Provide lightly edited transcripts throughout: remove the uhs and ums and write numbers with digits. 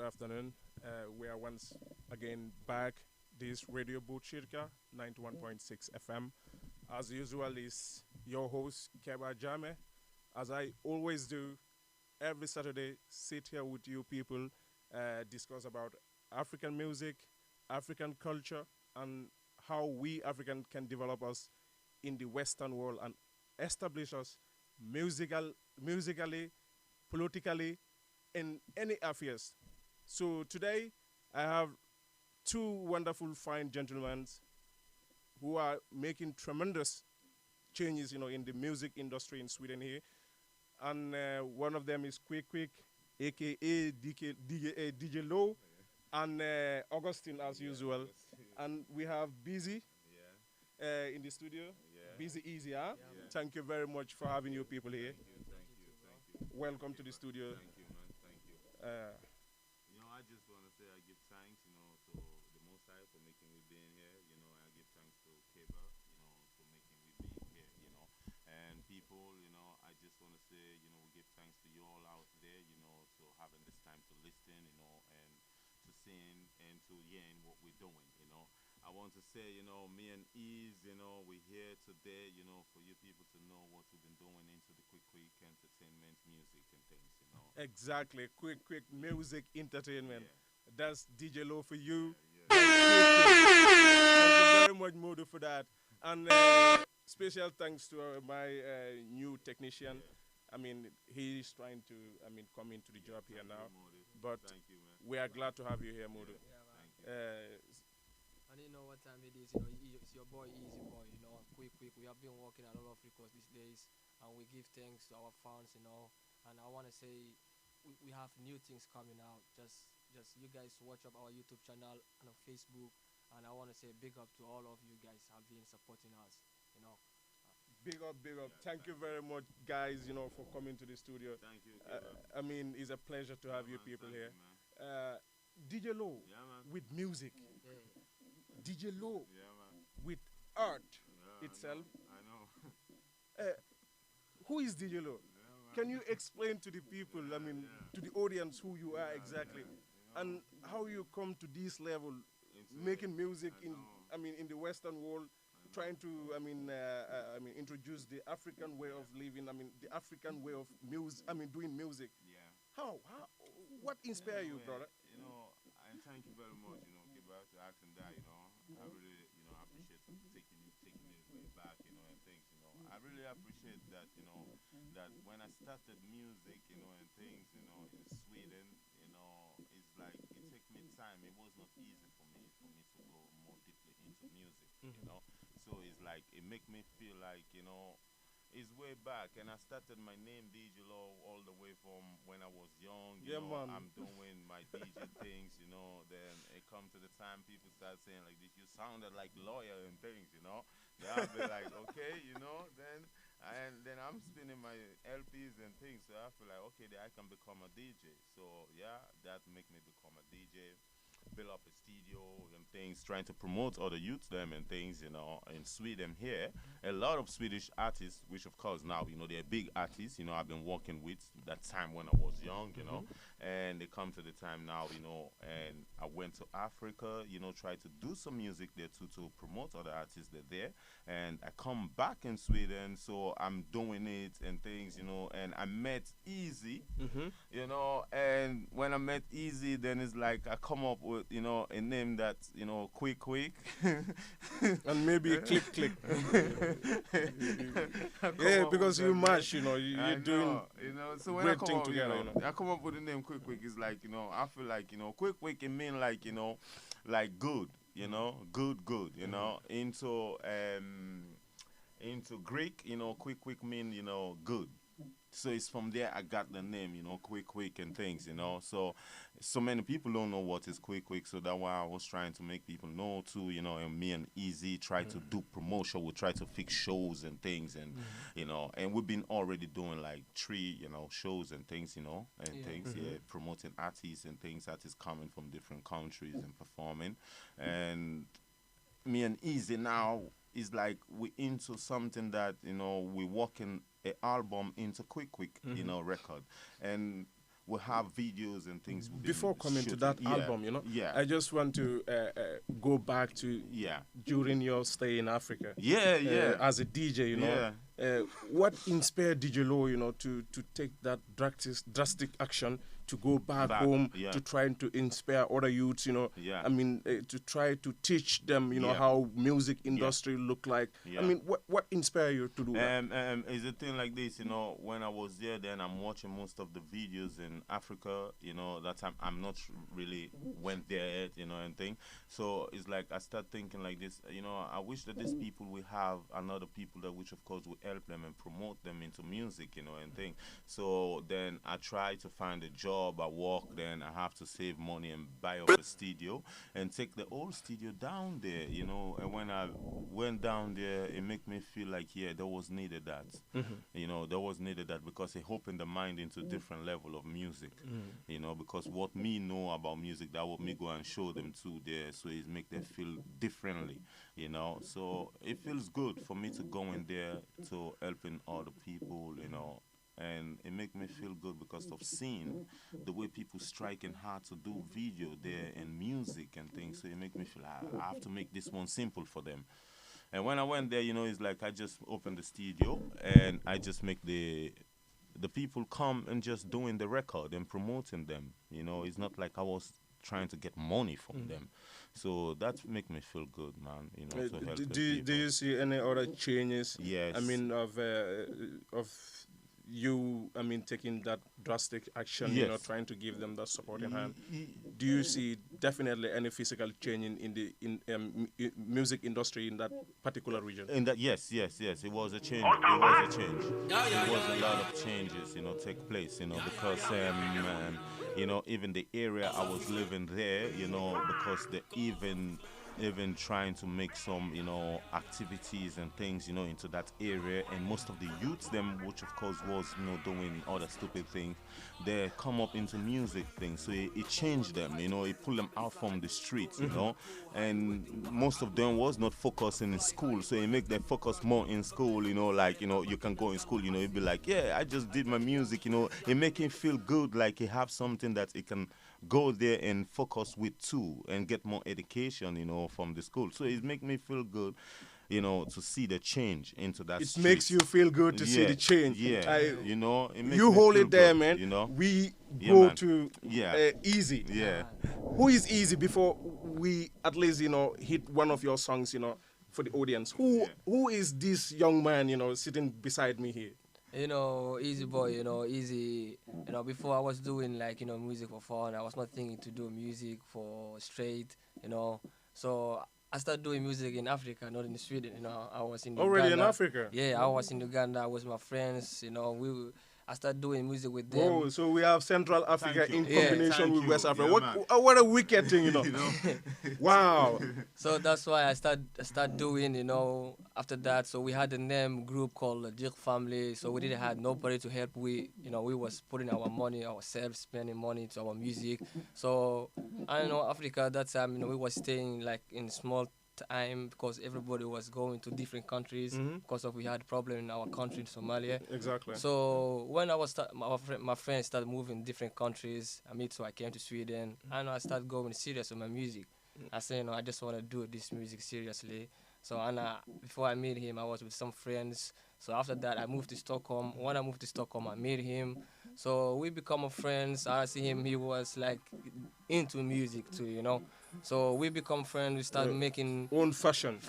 afternoon. We are once again back. This Radio Boot Shirka 91.6 FM. As usual, is your host, Keba Jame. As I always do, every Saturday, sit here with you people, discuss about African music, African culture, and how we African can develop us in the Western world and establish us musically, politically, in any affairs. So today I have two wonderful, fine gentlemen who are making tremendous changes, in the music industry in Sweden here. And one of them is Quick Quick, aka DJ Low, and Augustine as usual. And we have Busy in the studio. Busy Easy, huh? Thank you very much for having you people here. Welcome to the studio. Thank you, man. Thank you. Uh, I just want to say I give thanks, to the Most High for making me being here. I give thanks to Keba, for making me being here. And people, I just want to say, we give thanks to you all out there, to having this time to listen, and to sing and to hearing what we're doing. I want to say, me and Ease, we're here today, for you people to know what we've been doing into the quick entertainment music and things. exactly. Quick music entertainment. Yeah. That's DJ Low for you. Yeah. Thank you very much, Modo, for that. And special thanks to my new technician. Yeah. I mean, he's trying to, come into the job here now. But Thank you, man. we are glad to have you here, Modo. Yeah, man. Thank you. I didn't know what time it is. It's your boy, Easy Boy. Quick. We have been working a lot of records these days, and we give thanks to our fans. And I want to say we have new things coming out. Just you guys watch up our YouTube channel and on Facebook. And I want to say big up to all of you guys have been supporting us. Big up, big up. Thank you very much, guys, for coming to the studio. Thank you, It's a pleasure to have you man, people thank here. you, man. DJ Low Yeah, man. with music. Yeah. DJ Low Yeah, man. with art Yeah, itself. I know. Who is DJ Low? Yeah, man. Can you explain to the people, to the audience, who you are Yeah, exactly, yeah. and how you come to this level, Into making music I know. in the Western world, trying to, introduce the African way of living. The African way of music. Doing music. Yeah. How? What inspired you, Anyway, brother? And thank you very much, Kiba, to asking that, I really, appreciate taking it way back, and things, I really appreciate that, that when I started music, and things, in Sweden, it's like, it took me time. It was not easy for me to go more deeply into music. So it's like, it make me feel like, it's way back, and I started my name DJ Law all the way from when I was young. Yeah, man. I'm doing my DJ things, Then it come to the time people start saying like this, you sounded like lawyer and things, Then I'll be like, okay, then I'm spinning my LPs and things, so I feel like okay, then I can become a DJ. So yeah, that make me become a DJ. Build up a studio and things, trying to promote other youths them and things, in Sweden here. A lot of Swedish artists, which of course now, they're big artists, I've been working with that time when I was young, and they come to the time now, and I went to Africa, try to do some music there too to promote other artists that there. And I come back in Sweden, so I'm doing it and things, and I met Easy, and when I met Easy, then it's like I come up with, a name that's, Quick. And maybe click. I come Yeah, up because with you that match, name. you're doing So when I great come thing up, together, I come up with the name Quick, it's like, I feel like, Quick, it mean like, like good, good, into Greek, quick mean, good. So it's from there I got the name, Quick and things, So many people don't know what is Quick, so that's why I was trying to make people know too, and me and Easy try to do promotion. We try to fix shows and things, and and we've been already doing like 3, shows and things, and things, promoting artists and things, artists coming from different countries and performing, and me and Easy now is like we into something that we working a album into quick record, and we have videos and things. We've been Before coming to shooting. that Yeah, album, you know, Yeah. I just want to go back to Yeah. during your stay in Africa. Yeah. Yeah. As a DJ, you know, what inspired DJ Low, you know, to take that drastic action to go back home yeah. to try to inspire other youths, you know. Yeah. I mean, to try to teach them, you know, Yeah. how music industry look like. Yeah. I mean, what inspired you to do that? It's a thing like this, you know. When I was there, then I'm watching most of the videos in Africa, you know. That time I'm not really went there yet, you know, and thing. So it's like I start thinking like this, you know. I wish that these people will have another people that which of course will help them and promote them into music, you know, and thing. So then I try to find a job. I work, then I have to save money and buy up a studio and take the old studio down there, you know. And when I went down there, it made me feel like, yeah, there was needed that, you know, there was needed that because it opened the mind into different level of music, you know, because what me know about music, that what me go and show them too there, so it make them feel differently, you know. So it feels good for me to go in there to helping other people, you know. And it make me feel good because of seeing the way people striking hard to do video there and music and things. So it make me feel I have to make this one simple for them. And when I went there, you know, it's like I just opened the studio and I just make the people come and just doing the record and promoting them. You know, it's not like I was trying to get money from them. So that make me feel good, man. You know, to help do you see any other changes? Yes. I mean, of you, I mean, taking that drastic action, you know, trying to give them that supporting hand. Do you see definitely any physical change in the music industry in that particular region? In that, yes, it was a change. It was a change. It was a lot of changes, you know, take place, you know, because you know, even the area I was living there, you know, because the even trying to make some, you know, activities and things, you know, into that area, and most of the youths them, which of course was, you know, doing other stupid things, they come up into music things, so it changed them, you know, it pulled them out from the streets, you know, and most of them was not focusing in school, so it make them focus more in school, you know, like, you know, you can go in school, you know, it'd be like, yeah, I just did my music, you know, it make him feel good, like he have something that it can go there and focus with too and get more education, you know, from the school. So it make me feel good, you know, to see the change into that. It makes you feel good to see the change. Yeah, you know, it makes you me hold feel it there, good, man. You know, we go man. to Easy. Yeah. Who is Easy before we at least, you know, hit one of your songs, you know, for the audience? Who is this young man, you know, sitting beside me here? You know, Easy Boy, you know, Easy, you know, before I was doing like, you know, music for fun. I was not thinking to do music for straight, you know. So I started doing music in Africa, not in Sweden, you know. I was in Already Uganda. in Africa? Yeah, I was in Uganda. I was with my friends, you know. I started doing music with them. Oh, so we have Central Africa in combination with West Africa. Yeah, what a wicked thing, you know. Wow. So that's why I start doing, you know, after that. So we had a name group called the Jig Family. So we didn't have nobody to help. We was putting our money ourselves, spending money to our music. So I don't know, Africa that time, you know, we was staying like in small time because everybody was going to different countries because of we had problem in our country in Somalia. Exactly. So when I was my friends started moving different countries, I came to Sweden and I started going serious with my music. I said, you know, I just want to do this music seriously. So before I met him, I was with some friends. So after that, I moved to Stockholm. When I moved to Stockholm, I met him. So we become friends. I see him, he was like into music too, you know. So we become friends. We start making own fashion.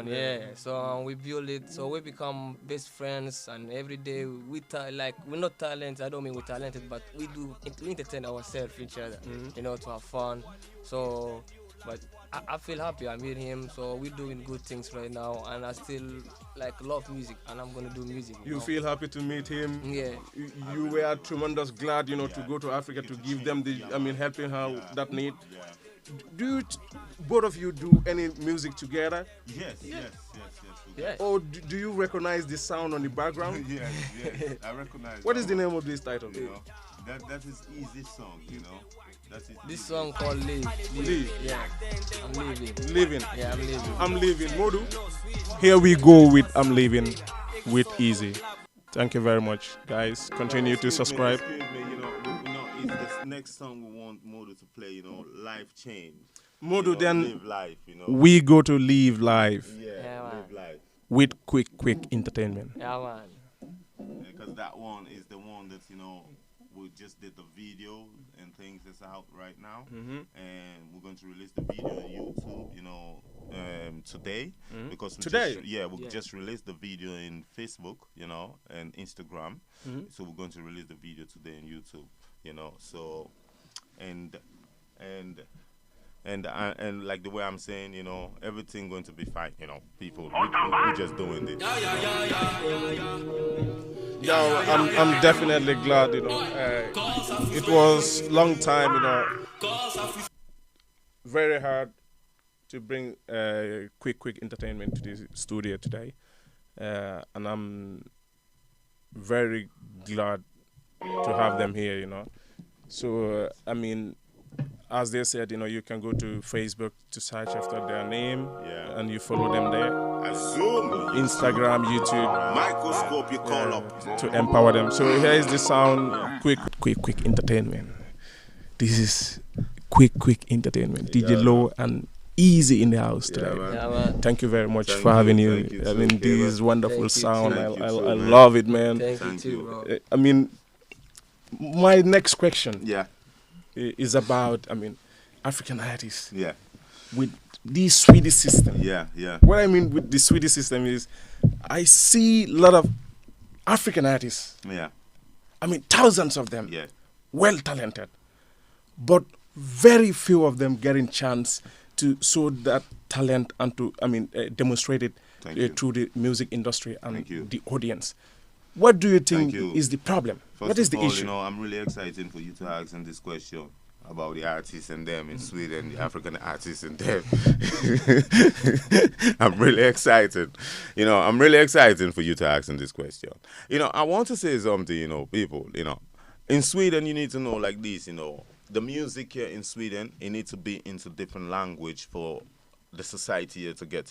Yeah. So we build it. So we become best friends, and every day we're not talented. I don't mean we're talented, but we entertain ourselves, each other, you know, to have fun. So, but I feel happy I met him. So we're doing good things right now, and I still love music, and I'm gonna do music. You know? feel happy to meet him? Yeah. You were tremendous glad, you know, to go to Africa to give them helping how that need. Do both of you do any music together? Yes. Yeah. Or do you recognize the sound on the background? Yes, I recognize. What is the name of this title? You know, that is Easy song, you know. This song called Live. Yeah. I'm living. Living. Yeah, I'm living. I'm living. Modu. Here we go with I'm living with Easy. Thank you very much, guys. Continue to subscribe. Excuse me, you know, it's next song we want Modo to play, Life Change. Modo, then Live life, we go to live life Yeah, live man. life. with quick entertainment. Yeah, man. Because that one is the one that, we just did the video and things that's out right now. And we're going to release the video on YouTube, today. Because we Today? we Yeah. just released the video in Facebook, and Instagram. So we're going to release the video today on YouTube, so, and like the way I'm saying, everything going to be fine, people. We're just doing this. Yo, I'm definitely glad, it was long time, very hard to bring quick entertainment to this studio today, and I'm very glad to have them here, So, as they said, you can go to Facebook to search after their name, Yeah. and you follow them there. Assume Instagram, YouTube, microscope you call up. to empower them. So here is the sound, quick entertainment. This is quick entertainment. DJ Low and Easy in the house today. man. Yeah, man. Thank you very much Thank for having you, you. thank you I too, mean, Kevin. this is wonderful Thank you sound. too. I Thank you too, man. love it, man. Thank Thank you you. too, bro. I mean, my next question Yeah, is about, African artists yeah, with the Swedish system. yeah. What I mean with the Swedish system is I see a lot of African artists, Yeah, thousands of them, yeah. well talented, but very few of them getting chance to show that talent and to, demonstrate it Thank you. through the music industry and Thank you. the audience. What do you think Thank you. is the problem? First What is of the all, issue? I'm really excited for you to ask them this question about the artists and them in Sweden, the African artists and them. I'm really excited. I'm really excited for you to ask them this question. I want to say something, people, in Sweden, you need to know like this, the music here in Sweden, it needs to be into different language for the society here to get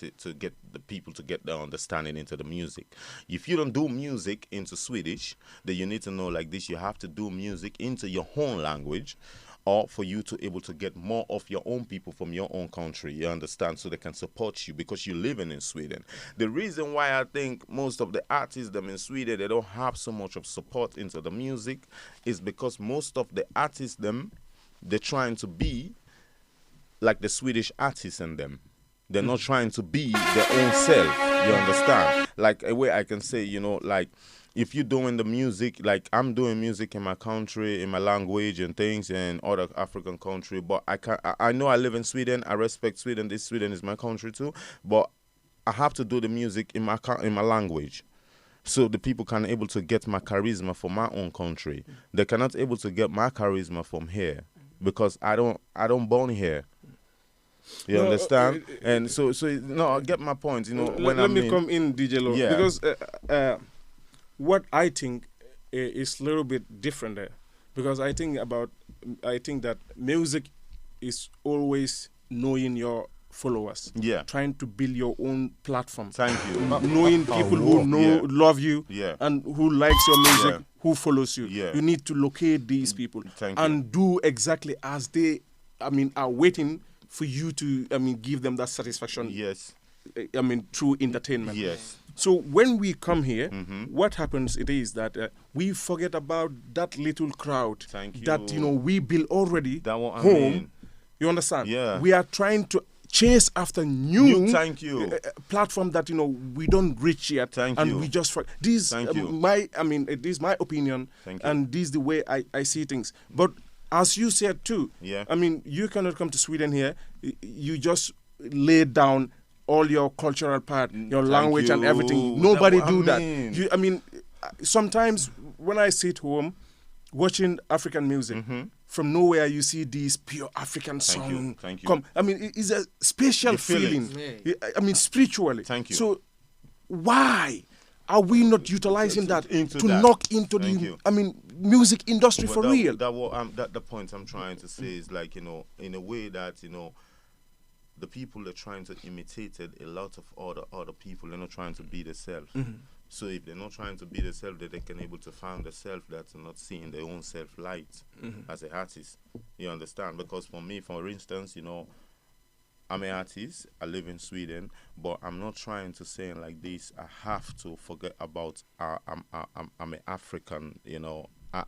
the people to get their understanding into the music. If you don't do music into Swedish, then you need to know like this, you have to do music into your own language, or for you to able to get more of your own people from your own country, you understand, so they can support you because you're living in Sweden. The reason why I think most of the artists them in Sweden, they don't have so much of support into the music is because most of the artists them, they're trying to be like the Swedish artists in them. They're not trying to be their own self, you understand? Like a way I can say, like if you're doing the music, like I'm doing music in my country, in my language and things, and other African country, but I know I live in Sweden, I respect Sweden, Sweden is my country too, but I have to do the music in my language. So the people can able to get my charisma from my own country. They cannot able to get my charisma from here because I don't born here. You No, understand? And so no, I get my point. Let me come in, DJ Lo, Yeah. because what I think is a little bit different there, because I think that music is always knowing your followers, Yeah. trying to build your own platform, Thank you. knowing people who love you, Yeah. and who likes your music, Yeah. who follows you. Yeah. You need to locate these people Thank and do exactly as they, are waiting for you to, give them that satisfaction. Yes. Through entertainment. Yes. So when we come here, Mm-hmm. what happens it is that we forget about that little crowd Thank that you. we build already That what I home. mean. You understand? Yeah. We are trying to chase after new Thank you. platform that we don't reach yet. Thank and you. we just this Thank you. this is my opinion. Thank you. And this is the way I see things. But as you said too, Yeah. you cannot come to Sweden here. You just lay down all your cultural part, your Thank language and you. everything. Nobody That's do what I that. mean. Sometimes when I sit home watching African music, from nowhere you see these pure African Thank you. song Thank you. come. It's a special You feel it. feeling. Yeah. Spiritually. Thank you. So why are we not utilizing that Into to that. knock into Thank the you. music industry Well, for that, real? That the point I'm trying to say is like, in a way that, the people are trying to imitate it, a lot of other people, they're not trying to be themselves. So if they're not trying to be themselves, that they can able to find the self that's not seeing their own self light as an artist. You understand? Because for me, for instance, I'm an artist. I live in Sweden, but I'm not trying to say it like this. I have to forget about. I'm an African.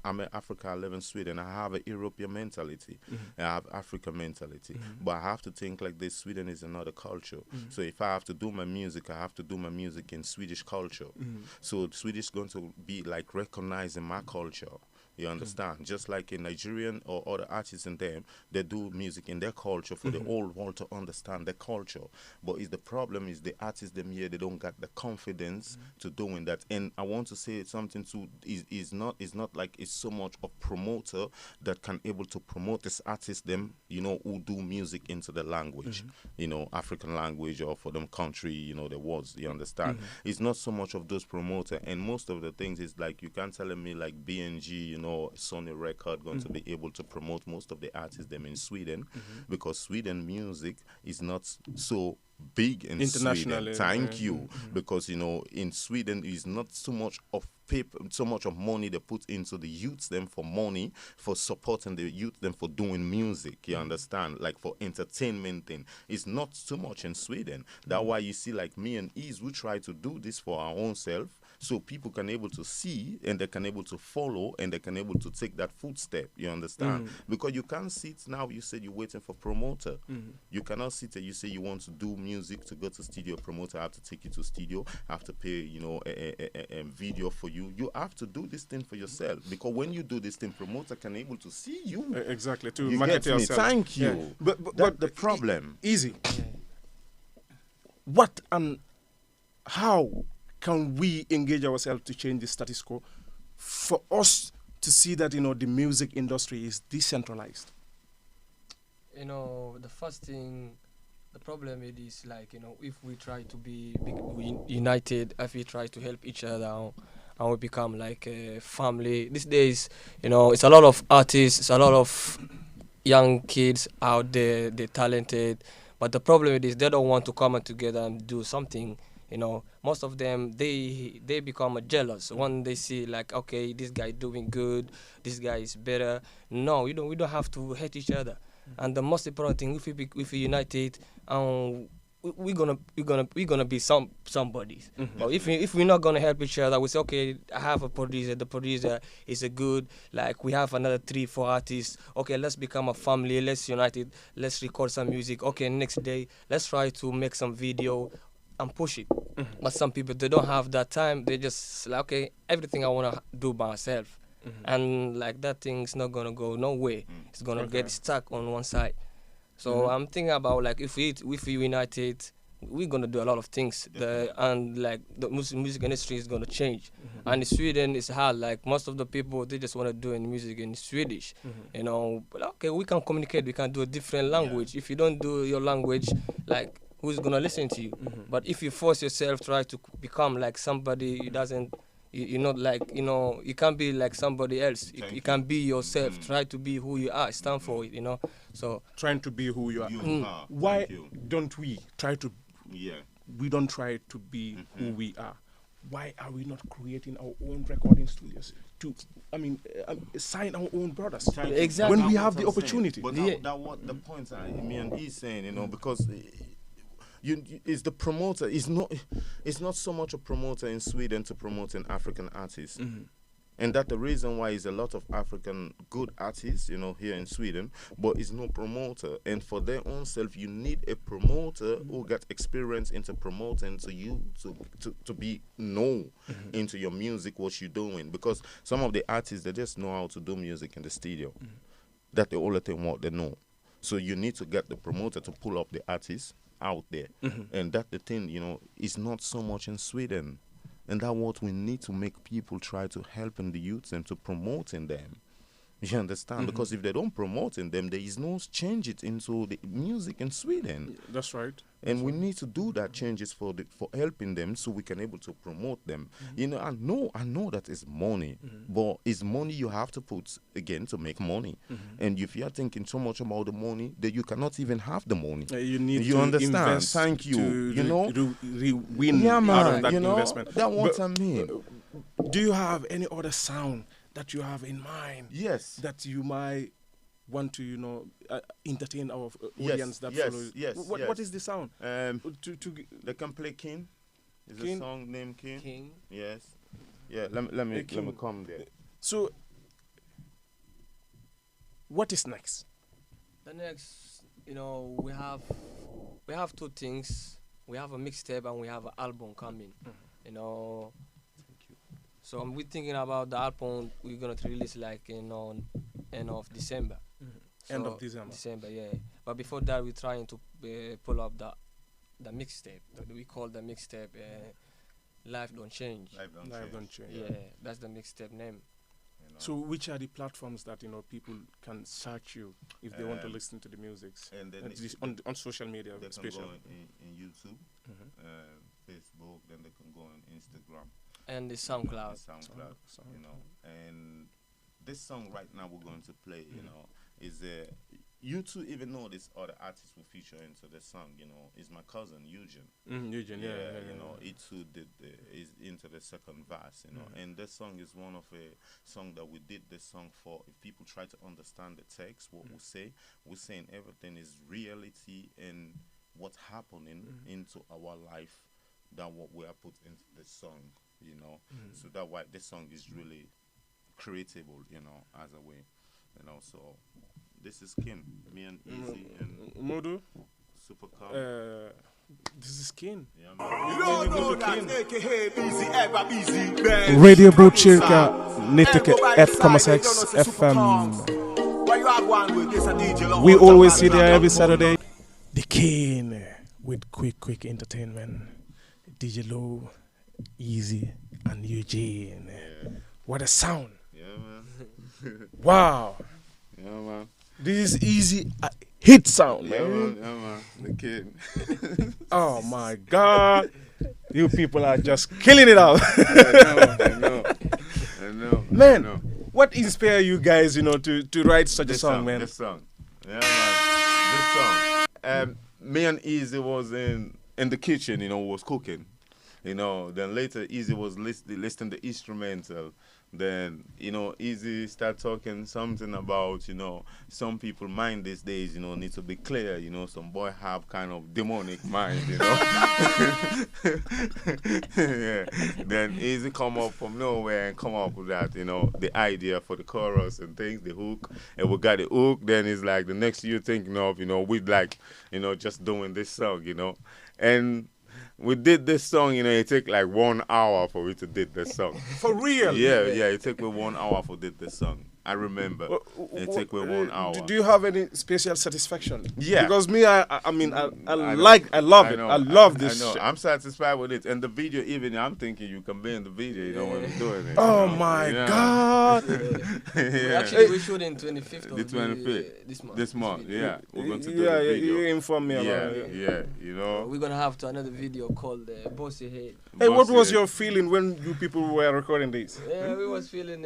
I'm an Africa. I live in Sweden. I have a European mentality. I have African mentality. But I have to think like this. Sweden is another culture. So if I have to do my music, I have to do my music in Swedish culture. So Swedish is going to be like recognizing my culture. You understand? Just like in Nigerian or other artists in them, they do music in their culture for the whole world to understand their culture. But the problem is the artists them here, they don't got the confidence to doing that. And I want to say something too, is not like it's so much of promoter that can able to promote this artist them, who do music into the language, African language or for them country, the words, you understand? It's not so much of those promoter, and most of the things is like you can't tell me like BNG, Sony Record going to be able to promote most of the artists them in Sweden because Sweden music is not so big in Sweden. Thank you. Because in Sweden is not so much of paper, so much of money they put into the youths them for money, for supporting the youth them for doing music. You understand? Like for entertainment thing. It's not so much in Sweden. That's why you see like me and Ease, we try to do this for our own self. So people can able to see and they can able to follow and they can able to take that footstep. You understand? Because you can't sit now. You said you're waiting for promoter. You cannot sit there. You say you want to do music to go to studio. Promoter have to take you to studio. Have to pay a video for you. You have to do this thing for yourself because when you do this thing, promoter can able to see you. Exactly, to you market get me? yourself. Thank you. Yeah. But that's the problem. Easy. What and how can we engage ourselves to change the status quo for us to see that the music industry is decentralized? The first thing, the problem it is like if we try to be united, if we try to help each other out, and we become like a family. These days, it's a lot of artists, it's a lot of young kids out there, they're talented, but the problem is they don't want to come together and do something. Most of them they become jealous when they see like, okay, this guy doing good, this guy is better. No, we don't have to hate each other. And the most important thing, if we united, we're gonna be somebody. But if we're not gonna help each other, we say, okay, I have a producer. The producer is a good, like we have another 3-4 artists. Okay, let's become a family. Let's unite it. Let's record some music. Okay, next day let's try to make some video and push it. But some people, they don't have that time. They just like, okay, everything I wanna do by myself. And like that thing's not gonna go nowhere. It's gonna get stuck on one side. So I'm thinking about like if we united, we're gonna do a lot of things. And like the music industry is gonna change. And in Sweden it's hard. Like most of the people, they just wanna do music in Swedish. But okay, we can communicate. We can do a different language. If you don't do your language, like who's gonna listen to you? But if you force yourself, try to become like somebody who doesn't. You're not like, you can't be like somebody else. You can be yourself. Try to be who you are. Stand for it, So trying to be who you are. Why don't we try to? We don't try to be who we are. Why are we not creating our own recording studios to, sign our own brothers? Exactly. When we have the opportunity. But that what the point me and he's saying, because. Is the promoter it's not so much a promoter in Sweden to promoting African artists, and that the reason why is a lot of African good artists here in Sweden, but it's no promoter. And for their own self, you need a promoter who got experience into promoting to you to be known into your music, what you're doing, because some of the artists, they just know how to do music in the studio. That's the only thing what they know. So you need to get the promoter to pull up the artists out there. And that the thing, is not so much in Sweden. And that's what we need to make people try to help in the youths and to promoting them. You understand? Because if they don't promote in them, there is no change it into the music in Sweden. That's right. And we need to do that changes for helping them so we can able to promote them. You know, I know that it's money, but it's money you have to put again to make money. And if you are thinking so much about the money, that you cannot even have the money. You need you to understand? invest Thank you. to You know, win yeah, man. out of that you know, investment. that's what But I mean. do you have any other sound that you have in mind Yes. that you might want to, entertain our Yes, audience that yes, follows? yes, What yes. is the sound? To They can play King. Is King? a song named King? King. Yes. Yeah. Let me King. come there. So, what is next? The next, we have two things. We have a mixtape and we have an album coming. You know. So we're thinking about the album we're gonna release like end of December. End So, of December. December, yeah. But before that, we're trying to pull up the mixtape. We call the mixtape "Life Don't Change." Life don't change. Yeah, that's the mixtape name. You know. So, which are the platforms that people can search you if they want to listen to the music? And then On social media, they can especially. go in YouTube, Facebook. Then they can go on Instagram, And the SoundCloud. SoundCloud. You know, and this song right now we're going to play, is you two even know this other artist will feature into the song, is my cousin Eugene. Eugene, yeah. He too is into the second verse, and this song is one of a song that we did this song for. If people try to understand the text, what we say, we're saying everything is reality and what's happening into our life than what we are put into the song, So that's why this song is really creatable, as a way, So this is Kin, me and Easy and Modu, Super Calm. this is Kin. Yeah, man. You don't know that aka busy ever busy man. Radio Buchirka, Nitike F,6 FM. Why you have one with this a DJ Lord? We always see there every Saturday. The King with quick entertainment. DJ Low, Easy, and Eugene. What a sound. Yeah, man. Wow. Yeah, man. This is Easy hit sound, Yeah, man. man. Yeah, man. The kid. Oh my God. You people are just killing it out. I know. Man, what inspired you guys, to write such a This song, man? This song. Yeah, man. This song. Me and Easy was in the kitchen, was cooking. Then later Easy was listening the instrumental. Then, Easy start talking something about, some people mind these days, need to be clear, some boy have kind of demonic mind, Yeah. Then Easy come up from nowhere and come up with that, the idea for the chorus and things, the hook. And we got the hook, then it's like the next you're thinking of, we'd like, just doing this song, And we did this song, it took like 1 hour for we to did this song. For real? Yeah, it took me 1 hour for did this song. I remember. It took me 1 hour. Do you have any special satisfaction? Yeah. Because me, I know. love it. I love this I know. shit. I'm satisfied with it. And the video, even I'm thinking you can be in the video, when we're doing it. Oh my God. Actually, we shoot in 25th The of 25th. this month. This month, yeah. We're going to do Yeah, the video. you informed me about it. Yeah. We're gonna have another video called Bossy Head. Hey, what Bossy was Head. your feeling when you people were recording this? Yeah, we was feeling,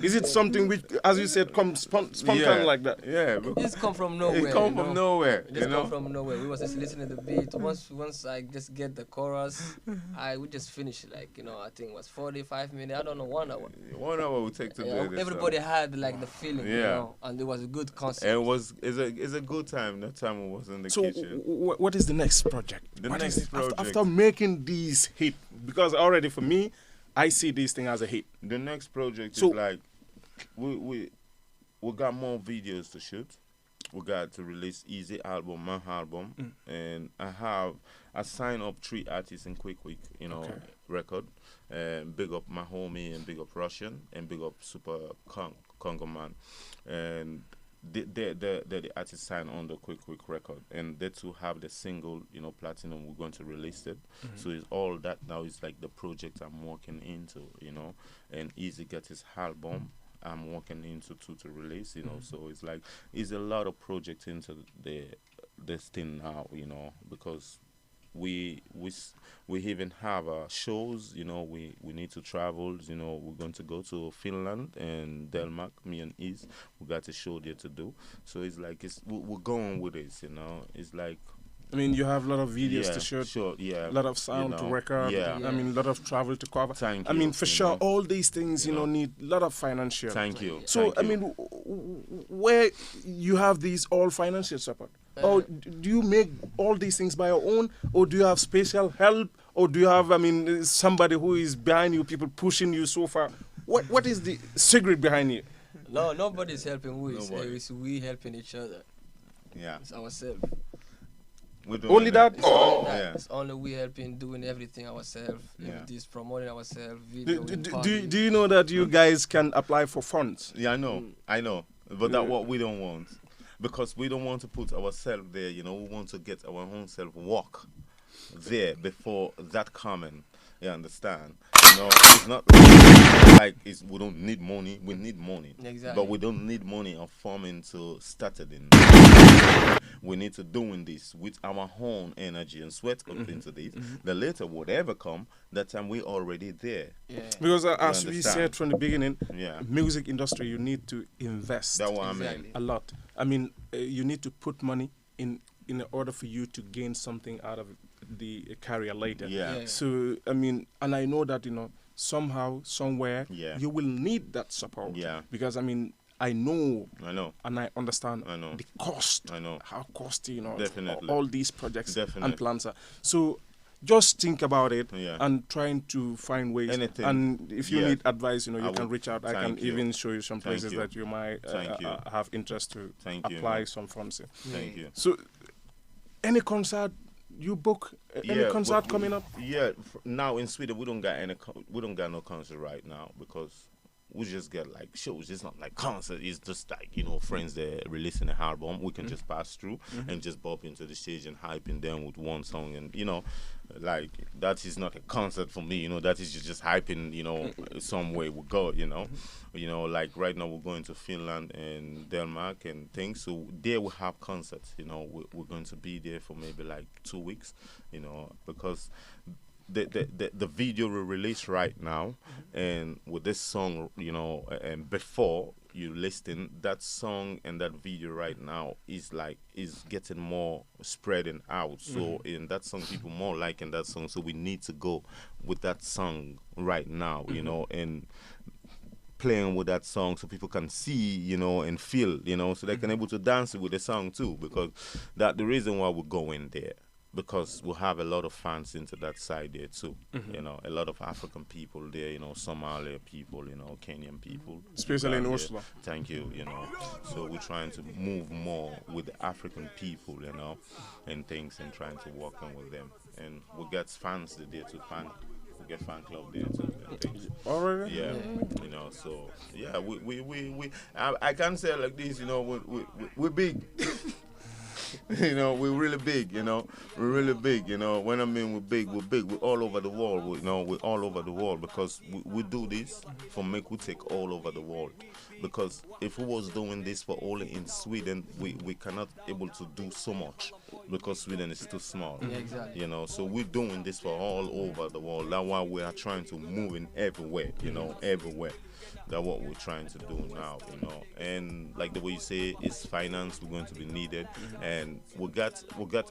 Is it something which, as you said, comes spontaneous like that? Yeah. It's come from nowhere. It come from nowhere, It just come from nowhere. We was just listening to the beat. Once I just get the chorus, we just finish like I think it was 45 minutes. I don't know, 1 hour. 1 hour will take to do this. Everybody had like the feeling, Yeah. and it was a good concept. And it's a good time. That time we was in the So, kitchen. what is the next project? The What next is it? project. After making these hit, because already for me, I see this thing as a hit. The next project So- is like we got more videos to shoot. We got to release Easy album, my album, and I signed up 3 artists in quick, Okay. record. Big up my homie and big up Russian and big up Super Congo man, and the artists signed on the quick record, and they too have the single, platinum. We're going to release it. So it's all that now is like the project I'm working into, and Easy get his album. I'm working into to release, you know. So it's like it's a lot of projects into this thing now, you know, because we even have shows, you know. We need to travel, you know. We're going to go to Finland and Denmark, me and East. We got a show there to do. So it's like we're going with this, you know. It's like I mean, you have a lot of videos yeah, to shoot, sure, yeah, a lot of sound to know, record. yeah. I mean, a lot of travel to cover. Thank I you, mean, for you sure, know. all these things, you know, need a lot of financial. Thank you. So, thank I you. mean, where you have these all financial support? Or do you make all these things by your own? Or do you have special help? Or do you have, I mean, somebody who is behind you, people pushing you so far? What is the secret behind you? No, nobody's helping we. Nobody. It's we helping each other. Yeah. It's ourselves. We're doing Only that? It's only that. Yeah. It's only we helping doing everything ourselves. Yeah. This promoting ourselves, video. Do you know that you guys can apply for funds? Yeah, I know. But that's what we don't want. Because we don't want to put ourselves there, you know. We want to get our own self walk there before that coming. You understand? You know, it's not like we don't need money. We need money. Exactly. But we don't need money of forming to start it in. We need to doing this with our own energy and sweat up into this. The later whatever come, that time we already there. Yeah. Because as we understand? said from the beginning, Yeah. music industry, you need to invest That's what I Exactly. mean. a lot. I mean, you need to put money in order for you to gain something out of the career later. Yeah. Yeah. So, I mean, and I know that, you know, somehow, somewhere, Yeah. you will need that support. Yeah. Because, I mean, I know I know. and I understand I know. the cost. I know. How costly, you know, Definitely. all these projects Definitely. and plans are. So, just think about it Yeah. and trying to find ways. Anything. And if you Yeah. need advice, you know, I you can will. reach out. I can Thank you. even show you some Thank places you. that you might Thank you. have interest to Thank you, apply man. some funds in. Thank you. So, any concert you book? Any concert coming up? Yeah, now in Sweden we don't got we don't got no concert right now because we just get like shows. It's not like concert. It's just like, you know, friends that releasing an album. We can just pass through and just bop into the stage and hyping them with one song, and you know, like that is not a concert for me. You know, that is just hyping. You know, some way we go. You know, like right now we're going to Finland and Denmark and things. So there we have concerts. You know, we're going to be there for maybe like 2 weeks. You know, because the video we release right now, and with this song, you know, and before you listen, that song and that video right now is getting more spreading out. So in that song, people more liking that song. So we need to go with that song right now, you know, and playing with that song so people can see, you know, and feel, you know, so they can able to dance with the song too, because that the reason why we're going there. Because we'll have a lot of fans into that side there too. You know, a lot of African people there, you know, Somali people, you know, Kenyan people. Especially in Uganda. Oslo. Thank you, you know. So we're trying to move more with the African people, you know, and things, and trying to work on with them. And we get fans there too, we get fan club there too and things. Already? Yeah, you know, so yeah, I can say it like this, you know, we're big. You know, we're really big, you know. We're really big, you know. When I mean we're big. We're all over the world, you know. We're all over the world because we do this for make we take all over the world. Because if we was doing this for only in Sweden, we cannot able to do so much because Sweden is too small. Yeah, exactly. You know, so we're doing this for all over the world. That's why we are trying to move in everywhere, you know, everywhere. That's what we're trying to do now, you know. And like the way you say, it's finance. We're going to be needed, and we got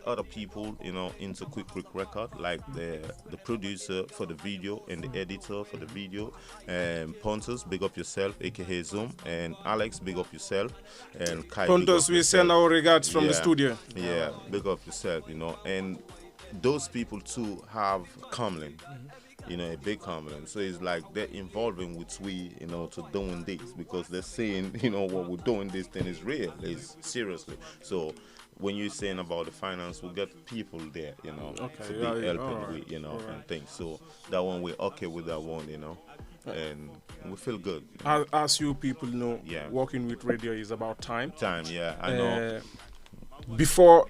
other people, you know, into Quick Record, like the producer for the video and the editor for the video, and Pontus, big up yourself, aka Zoom, and Alex, big up yourself, and Kai. Pontus, we send our regards from the Yeah. studio. Yeah, big up yourself, you know. And those people too have Comlin, you know, a big Comlin. So it's like they're involving with we, you know, to doing this because they're saying, you know, what we're doing this thing is real, is seriously. So when you're saying about the finance, we get people there, you know, Okay, to yeah, be yeah, helping alright, with, you know, alright. and things. So that one we're okay with that one, you know, and we feel good. As you people know, Yeah. working with radio is about time. Time, yeah, I know. Before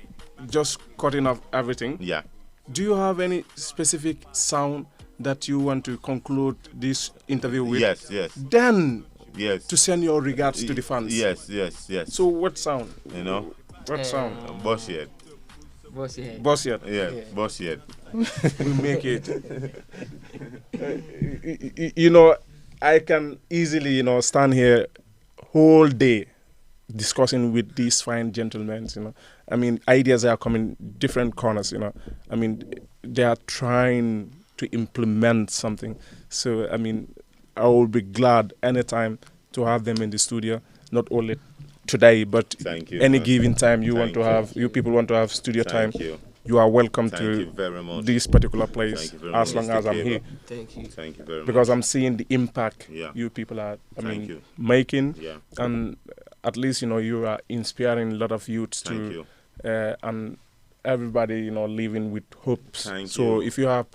just cutting off everything, Yeah. do you have any specific sound that you want to conclude this interview with? Yes, yes. Then Yes. to send your regards to the fans. Yes. So what sound? You know, What sound? boss yet. Boss, yeah. Boss yet. Yeah, Yeah. boss yet. We make it. You know, I can easily, you know, stand here whole day discussing with these fine gentlemen, you know. I mean, ideas are coming different corners, you know. I mean, they are trying to implement something. So, I mean, I will be glad anytime to have them in the studio, not only today, but Thank you, any man. given time you want Thank to you. have, you people want to have studio time, Thank you. you are welcome Thank to you very much. this particular place Thank you very as much, long as Mr. I'm Cable. here. Thank you. Thank you very Because much. I'm seeing the impact Yeah. you people are, Thank you. making, Yeah. and at least, you know, you are inspiring a lot of youths Thank to, you. and everybody, you know, living with hopes. Thank so you. if you have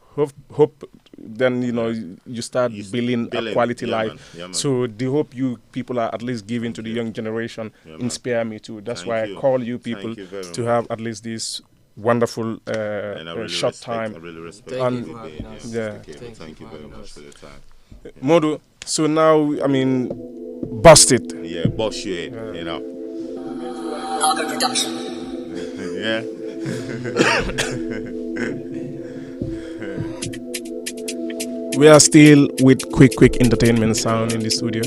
hope, then, you know, you start You s- building a quality yeah, life. man. Yeah, man. So the hope you people are at least giving Thank to the you. young generation Yeah, man. inspire me too. That's Thank why you. I call you Thank people you very to much. have at least this wonderful And I really short respect, time. I really respect Thank you you for for having being us. here, Yeah. Mr. Cable. Thank Thank you you for very having much us. for the time. Modu, so now, I mean, bust it. Yeah, boss shit, you know. Yeah. We are still with quick entertainment sound in the studio.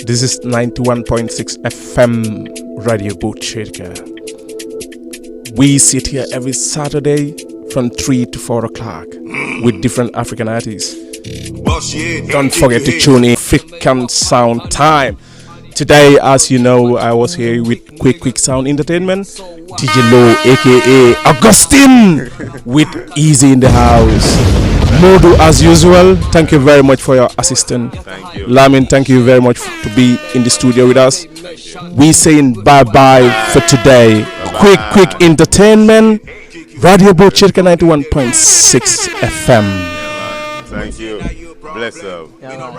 This is 91.6 FM Radio Boot Shaker. We sit here every Saturday from 3 to 4 o'clock with different African artists. Don't forget to tune in. African Sound Time. Today, as you know, I was here with Quick Sound Entertainment. TJ Low, aka Augustine, with Easy in the house. Modu, as usual, thank you very much for your assistance. Thank you. Lamin, thank you very much to be in the studio with us. We saying bye for today. Quick entertainment. Radio Boot Chirka 91.6 FM. Thank you. Bless up. Yeah, man.